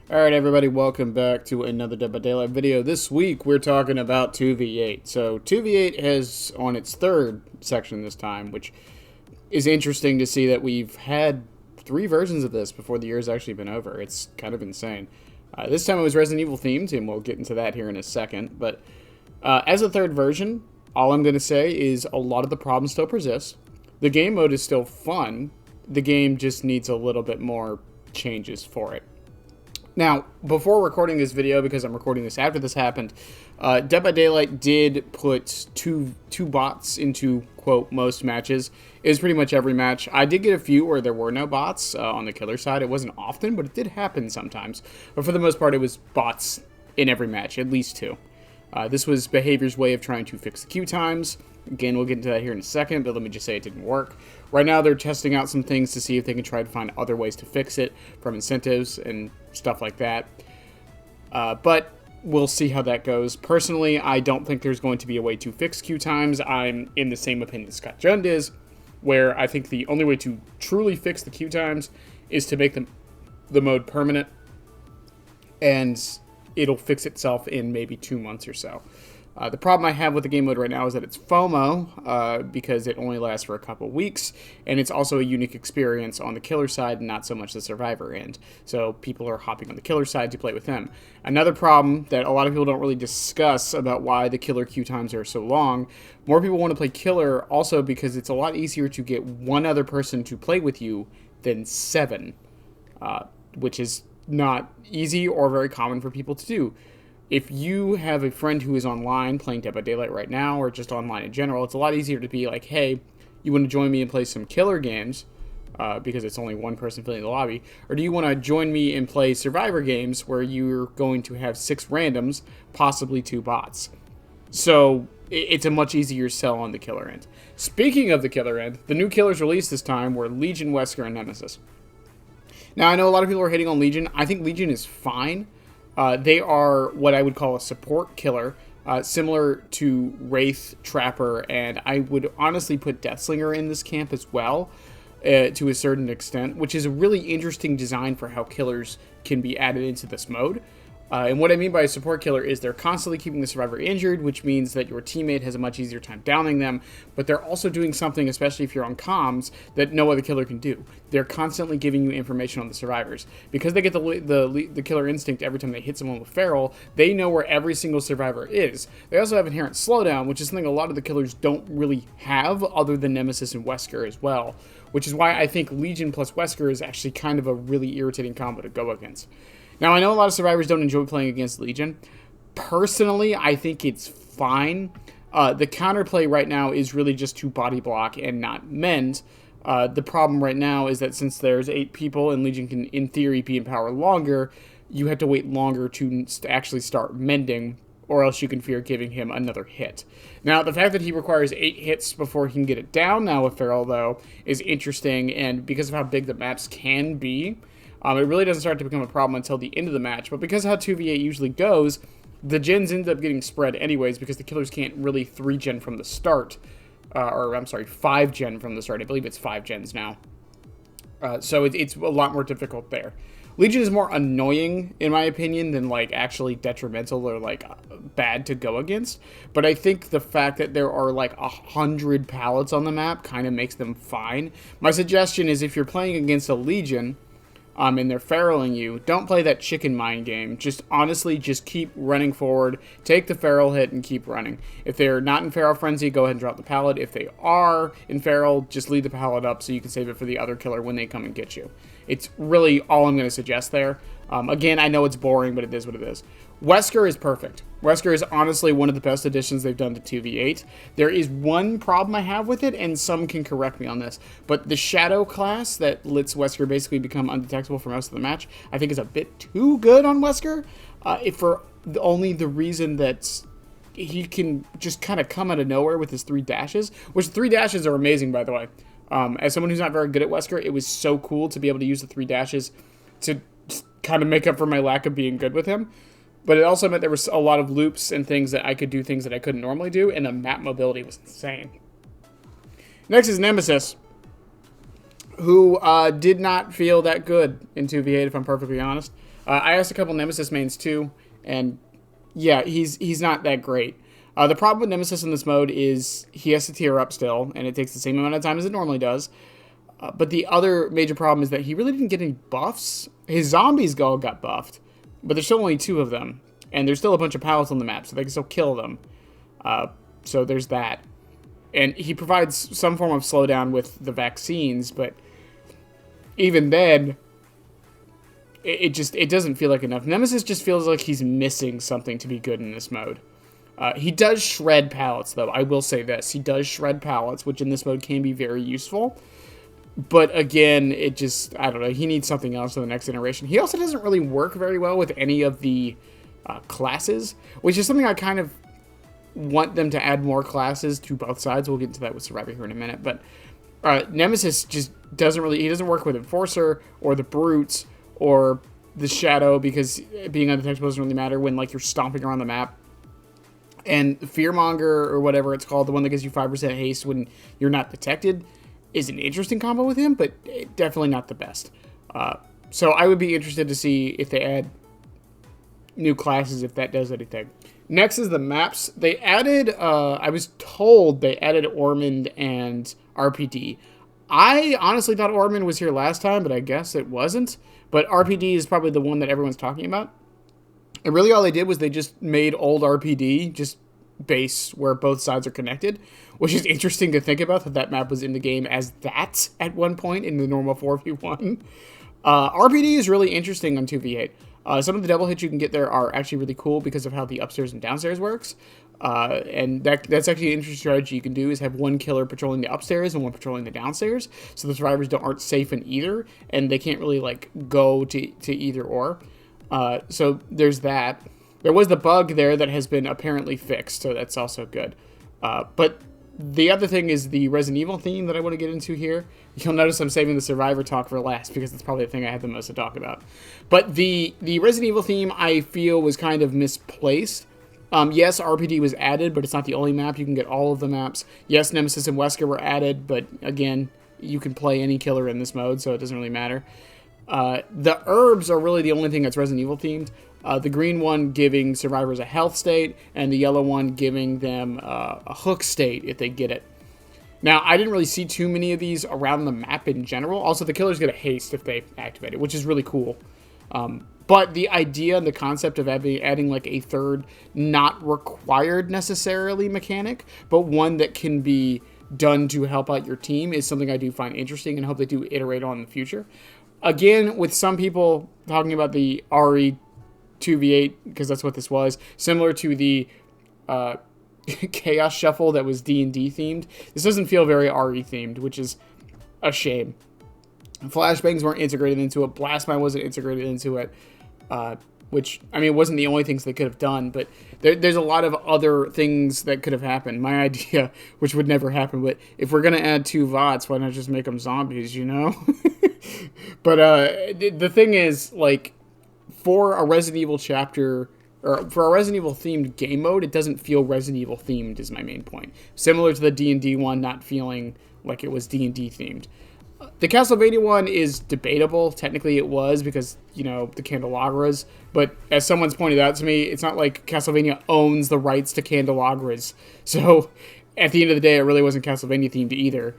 Alright everybody, welcome back to another Dead by Daylight video. This week we're talking about 2v8. So 2v8 has on its third section this time, which is interesting to see that we've had 3 versions of this before the year's actually been over. It's kind of insane. This time it was Resident Evil themed, and we'll get into that here in a second. But as a third version, all I'm going to say is a lot of the problems still persist. The game mode is still fun. The game just needs a little bit more changes for it. Now, before recording this video, because I'm recording this after this happened, Dead by Daylight did put two bots into, quote, most matches. It was pretty much every match. I did get a few where there were no bots on the killer side. It wasn't often, but it did happen sometimes. But for the most part, it was bots in every match, at least 2. This was Behavior's way of trying to fix the queue times. Again, we'll get into that here in a second, but let me just say it didn't work. Right now, they're testing out some things to see if they can try to find other ways to fix it, from incentives and stuff like that. But we'll see how that goes. Personally, I don't think there's going to be a way to fix queue times. I'm in the same opinion Scott Jund is, where I think the only way to truly fix the queue times is to make the mode permanent, and it'll fix itself in maybe 2 months or so. The problem I have with the game mode right now is that it's FOMO, because it only lasts for a couple weeks, and it's also a unique experience on the killer side and not so much the survivor end. So people are hopping on the killer side to play with them. Another problem that a lot of people don't really discuss about why the killer queue times are so long, more people want to play killer also because it's a lot easier to get one other person to play with you than 7, which is not easy or very common for people to do. If you have a friend who is online playing Dead by Daylight right now, or just online in general, it's a lot easier to be like, hey, you want to join me and play some killer games, because it's only one person filling the lobby, or do you want to join me and play survivor games where you're going to have 6 randoms, possibly 2 bots? So it's a much easier sell on the killer end. Speaking of the killer end, the new killers released this time were Legion, Wesker, and Nemesis. Now, I know a lot of people are hating on Legion. I think Legion is fine. They are what I would call a support killer, similar to Wraith, Trapper, and I would honestly put Deathslinger in this camp as well, to a certain extent, which is a really interesting design for how killers can be added into this mode. And what I mean by a support killer is they're constantly keeping the survivor injured, which means that your teammate has a much easier time downing them, but they're also doing something, especially if you're on comms, that no other killer can do. They're constantly giving you information on the survivors. Because they get the killer instinct every time they hit someone with feral, they know where every single survivor is. They also have inherent slowdown, which is something a lot of the killers don't really have, other than Nemesis and Wesker as well, which is why I think Legion plus Wesker is actually kind of a really irritating combo to go against. Now, I know a lot of survivors don't enjoy playing against Legion. Personally, I think it's fine. The counterplay right now is really just to body block and not mend. The problem right now is that since there's 8 people and Legion can, in theory, be in power longer, you have to wait longer to actually start mending, or else you can fear giving him another hit. Now, the fact that he requires 8 hits before he can get it down now with Feral, though, is interesting, and because of how big the maps can be, it really doesn't start to become a problem until the end of the match. But because of how 2v8 usually goes, the gens end up getting spread anyways, because the killers can't really 3-gen from the start. Or, I'm sorry, 5-gen from the start. I believe it's 5 gens now. So it's a lot more difficult there. Legion is more annoying, in my opinion, than, like, actually detrimental or, like, bad to go against. But I think the fact that there are, like, 100 pallets on the map kind of makes them fine. My suggestion is if you're playing against a Legion, and they're feraling you, don't play that chicken mine game. Just honestly, just keep running forward, take the feral hit, and keep running. If they're not in feral frenzy, go ahead and drop the pallet. If they are in feral, just leave the pallet up so you can save it for the other killer when they come and get you. It's really all I'm going to suggest there. Again, I know it's boring, but it is what it is. Wesker is perfect. Wesker is honestly one of the best additions they've done to 2v8. There is one problem I have with it, and some can correct me on this, but the Shadow class that lets Wesker basically become undetectable for most of the match, I think is a bit too good on Wesker, for only the reason that he can just kind of come out of nowhere with his 3 dashes, which 3 dashes are amazing, by the way. As someone who's not very good at Wesker, it was so cool to be able to use the 3 dashes to kind of make up for my lack of being good with him. But it also meant there was a lot of loops and things that I could do things that I couldn't normally do, and the map mobility was insane. Next is Nemesis, who did not feel that good in 2v8, if I'm perfectly honest. I asked a couple Nemesis mains too, and yeah, he's not that great. The problem with Nemesis in this mode is he has to tier up still, and it takes the same amount of time as it normally does. But the other major problem is that he really didn't get any buffs. His zombies all got buffed, but there's still only 2 of them. And there's still a bunch of pallets on the map, so they can still kill them. So there's that. And he provides some form of slowdown with the vaccines, but even then, it doesn't feel like enough. Nemesis just feels like he's missing something to be good in this mode. He does shred pallets, though. I will say this. He does shred pallets, which in this mode can be very useful. But again, I don't know. He needs something else in the next iteration. He also doesn't really work very well with any of the classes, which is something I kind of want them to add more classes to both sides. We'll get into that with Survivor here in a minute. But Nemesis just doesn't work with Enforcer or the Brutes or the Shadow, because being undetectable doesn't really matter when like you're stomping around the map. And Fearmonger, or whatever it's called, the one that gives you 5% haste when you're not detected, is an interesting combo with him, but definitely not the best. So I would be interested to see if they add new classes, if that does anything. Next is the maps. They added, I was told they added Ormond and RPD. I honestly thought Ormond was here last time, but I guess it wasn't. But RPD is probably the one that everyone's talking about. And really all they did was they just made old RPD just base where both sides are connected, which is interesting to think about, that map was in the game as that at one point in the normal 4v1. RPD is really interesting on 2v8. Some of the double hits you can get there are actually really cool because of how the upstairs and downstairs works. And that's actually an interesting strategy you can do, is have one killer patrolling the upstairs and one patrolling the downstairs, so the survivors aren't safe in either, and they can't really like go to either or. So there's that. There was the bug there that has been apparently fixed, so that's also good. But the other thing is the Resident Evil theme that I want to get into here. You'll notice I'm saving the Survivor talk for last because it's probably the thing I had the most to talk about. But the Resident Evil theme, I feel, was kind of misplaced. Yes, RPD was added, but it's not the only map. You can get all of the maps. Yes, Nemesis and Wesker were added, but again, you can play any killer in this mode, so it doesn't really matter. The herbs are really the only thing that's Resident Evil themed. The green one giving survivors a health state, and the yellow one giving them a hook state if they get it. Now, I didn't really see too many of these around the map in general. Also, the killers get a haste if they activate it, which is really cool. But the idea and the concept of adding like a third, not required necessarily mechanic, but one that can be done to help out your team is something I do find interesting and hope they do iterate on in the future. Again, with some people talking about the RE 2v8, because that's what this was, similar to the Chaos Shuffle that was D&D themed. This doesn't feel very RE themed, which is a shame. Flashbangs weren't integrated into it. Blastmine wasn't integrated into it, which, I mean, it wasn't the only things they could have done, but there's a lot of other things that could have happened. My idea, which would never happen, but if we're going to add 2 VOTs, why not just make them zombies, you know? But the thing is, like, for a Resident Evil chapter, or for a Resident Evil themed game mode, it doesn't feel Resident Evil themed is my main point. Similar to the D&D one not feeling like it was D&D themed. The Castlevania one is debatable. Technically it was because, you know, the candelabras. But as someone's pointed out to me, it's not like Castlevania owns the rights to candelabras. So at the end of the day, it really wasn't Castlevania themed either.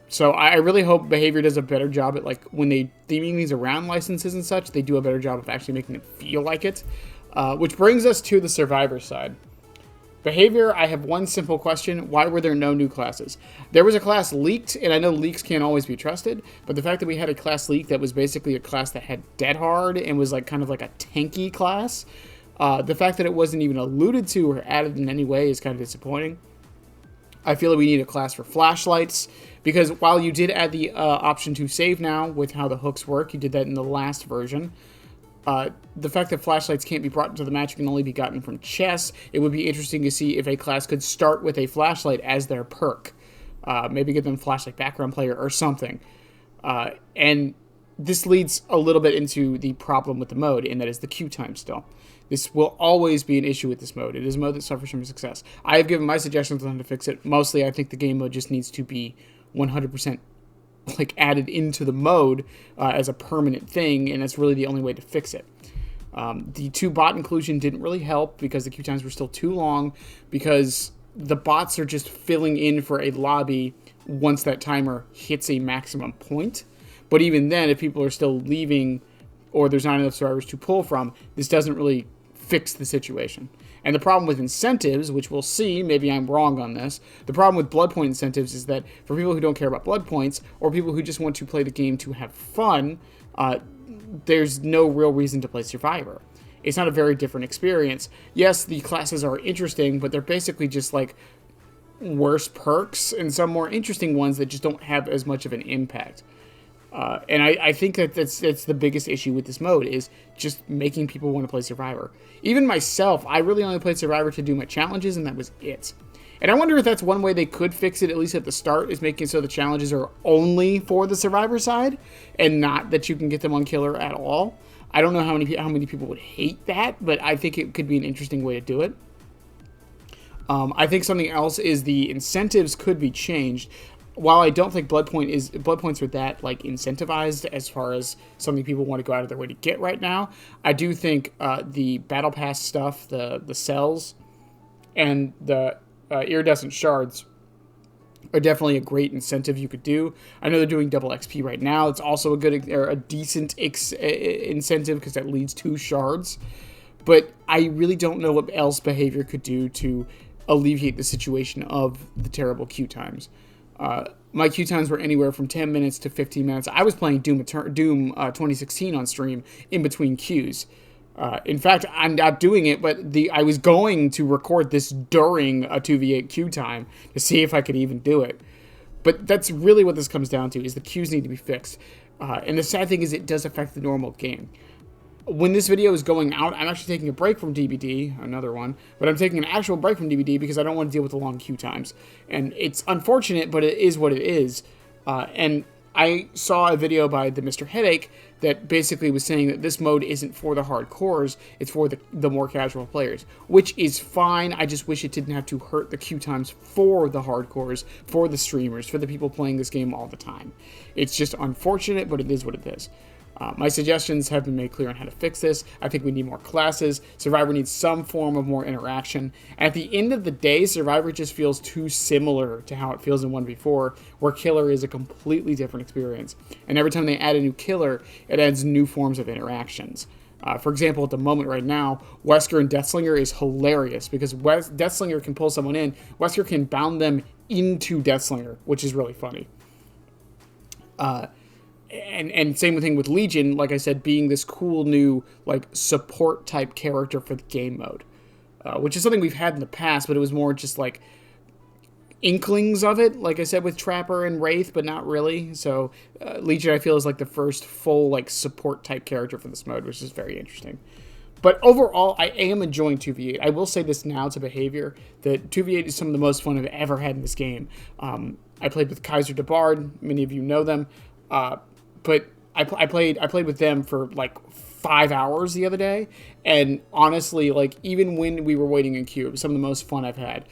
So I really hope Behavior does a better job at, like, when they theming these around licenses and such, they do a better job of actually making it feel like it. Which brings us to the Survivor side. Behavior, I have one simple question. Why were there no new classes? There was a class leaked, and I know leaks can't always be trusted, but the fact that we had a class leak that was basically a class that had Dead Hard and was like kind of like a tanky class, the fact that it wasn't even alluded to or added in any way is kind of disappointing. I feel like we need a class for flashlights, because while you did add the option to save now with how the hooks work, you did that in the last version. The fact that flashlights can't be brought into the match, can only be gotten from chests, it would be interesting to see if a class could start with a flashlight as their perk. Maybe give them flashlight background player or something. And this leads a little bit into the problem with the mode, and that is the queue time still. This will always be an issue with this mode. It is a mode that suffers from success. I have given my suggestions on how to fix it. Mostly, I think the game mode just needs to be 100% like added into the mode as a permanent thing, and that's really the only way to fix it. The 2 bot inclusion didn't really help because the queue times were still too long, because the bots are just filling in for a lobby once that timer hits a maximum point. But even then, if people are still leaving or there's not enough survivors to pull from, this doesn't really fix the situation. And the problem with incentives, which we'll see, maybe I'm wrong on this, the problem with blood point incentives is that for people who don't care about blood points, or people who just want to play the game to have fun, there's no real reason to play Survivor. It's not a very different experience. Yes, the classes are interesting, but they're basically just like worse perks and some more interesting ones that just don't have as much of an impact. And I think that's the biggest issue with this mode, is just making people want to play Survivor. Even myself, I really only played Survivor to do my challenges, and that was it. And I wonder if that's one way they could fix it, at least at the start, is making it so the challenges are only for the Survivor side, and not that you can get them on Killer at all. I don't know how many people would hate that, but I think it could be an interesting way to do it. I think something else is the incentives could be changed. While I don't think blood points are that like incentivized as far as something people want to go out of their way to get right now, I do think the battle pass stuff, the cells, and the iridescent shards are definitely a great incentive you could do. I know they're doing double XP right now. It's also a decent incentive because that leads to shards. But I really don't know what else behavior could do to alleviate the situation of the terrible queue times. My queue times were anywhere from 10 minutes to 15 minutes. I was playing Doom 2016 on stream in between queues. In fact, I'm not doing it, but I was going to record this during a 2v8 queue time to see if I could even do it. But that's really what this comes down to, is the queues need to be fixed. And the sad thing is it does affect the normal game. When this video is going out, I'm actually taking a break from DBD, another one, but I'm taking an actual break from DBD because I don't want to deal with the long queue times. And it's unfortunate, but it is what it is. And I saw a video by the Mr. Headache that basically was saying that this mode isn't for the hardcores, it's for the more casual players, which is fine. I just wish it didn't have to hurt the queue times for the hardcores, for the streamers, for the people playing this game all the time. It's just unfortunate, but it is what it is. My suggestions have been made clear on how to fix this. I think we need more classes. Survivor needs some form of more interaction. And at the end of the day, Survivor just feels too similar to how it feels in 1v4, where Killer is a completely different experience. And every time they add a new Killer, it adds new forms of interactions. For example, at the moment right now, Wesker and Deathslinger is hilarious because Deathslinger can pull someone in. Wesker can bound them into Deathslinger, which is really funny. And same thing with Legion, like I said, being this cool new like support type character for the game mode, which is something we've had in the past, but it was more just like inklings of it, like I said with Trapper and Wraith, but not really. So Legion, I feel, is like the first full like support type character for this mode, which is very interesting. But overall, I am enjoying 2v8. I will say this now to behavior, that 2v8 is some of the most fun I've ever had in this game. I played with Kaiser DeBard, many of you know them. But I played with them for like 5 hours the other day, and honestly, like even when we were waiting in queue, it was some of the most fun I've had.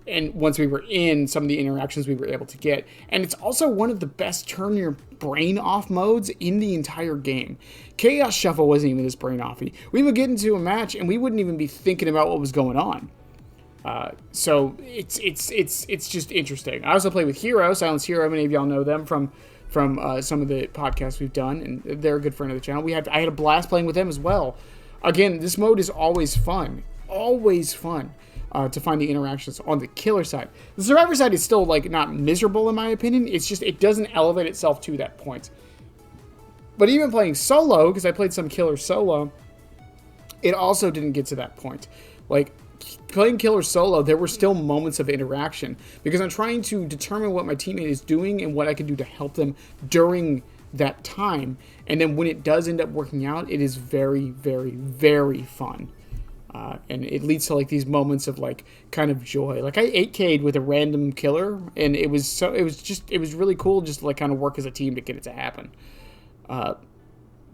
And once we were in, some of the interactions we were able to get, and it's also one of the best turn your brain off modes in the entire game. Chaos Shuffle wasn't even this brain offy. We would get into a match and we wouldn't even be thinking about what was going on. So it's just interesting. I also play with Hero, Silence Hero. Many of y'all know them from some of the podcasts we've done, and they're a good friend of the channel. I had a blast playing with them as well. Again, this mode is always fun. Always fun to find the interactions on the Killer side. The Survivor side is still like not miserable in my opinion. It's just it doesn't elevate itself to that point. But even playing solo, because I played some Killer solo, it also didn't get to that point. Like, playing Killer solo, there were still moments of interaction because I'm trying to determine what my teammate is doing and what I can do to help them during that time. And then when it does end up working out, it is very, very, very fun. And it leads to like these moments of like kind of joy. Like I 8K'd with a random killer, and it was really cool just to like kind of work as a team to get it to happen. But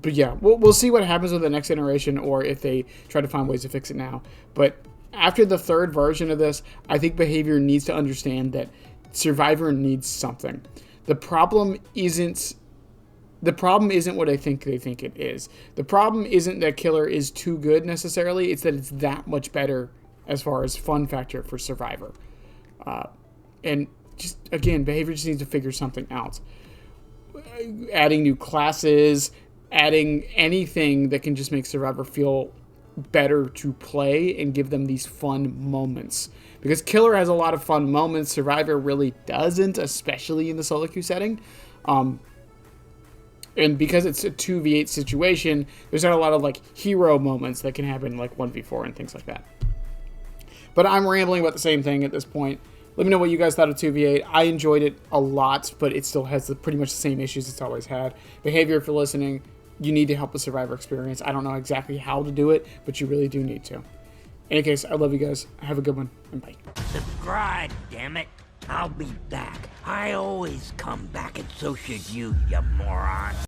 yeah, we'll see what happens with the next iteration, or if they try to find ways to fix it now. But after the third version of this, I think behavior needs to understand that Survivor needs something. The problem isn't what I think they think it is. The problem isn't that Killer is too good necessarily. It's that it's that much better as far as fun factor for Survivor. And just, again, Behavior just needs to figure something out. Adding new classes, adding anything that can just make Survivor feel better to play and give them these fun moments. Because Killer has a lot of fun moments. Survivor really doesn't, especially in the solo queue setting. And because it's a 2v8 situation, there's not a lot of like hero moments that can happen like 1v4 and things like that. But I'm rambling about the same thing at this point. Let me know what you guys thought of 2v8. I enjoyed it a lot, but it still has pretty much the same issues it's always had. Behavior, if you're listening, you need to help the Survivor experience. I don't know exactly how to do it, but you really do need to. In any case, I love you guys. Have a good one, and bye. Subscribe, damn it. I'll be back. I always come back, and so should you, you moron.